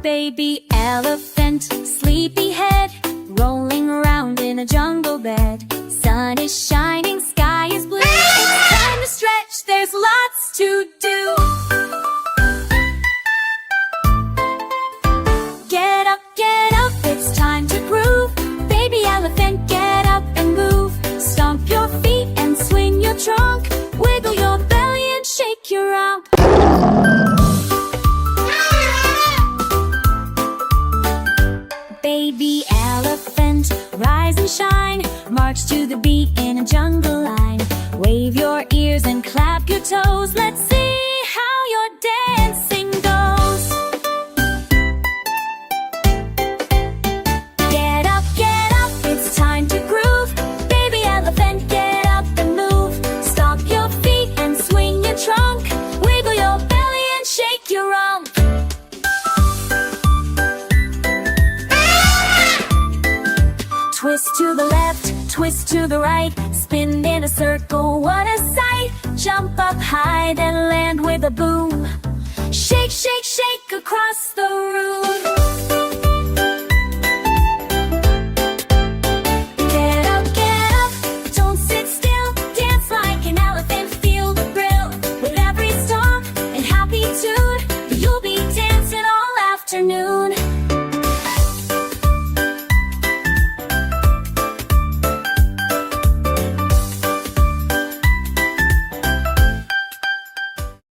Baby elephant, sleepyhead, rolling around in a jungle bed. Sun is shining, sky is blue. It's time to stretch, there's lots to do. Get up, it's time to groove. Baby elephant, get up and move. Stomp your feet and swing your trunk. Wiggle your belly and shake your rump. Baby elephant, rise and shine. March to the beat in a jungle line. Wave your ears and clap your toes. Let's see how your dancing goes. Get up, it's time to groove. Baby elephant, get up and move. Stomp your feet and swing your trunk. Wiggle your belly and shake your rump. Twist to the left, twist to the right. Spin in a circle, what a sight. Jump up high, then land with a boom. Shake, shake, shake across the room.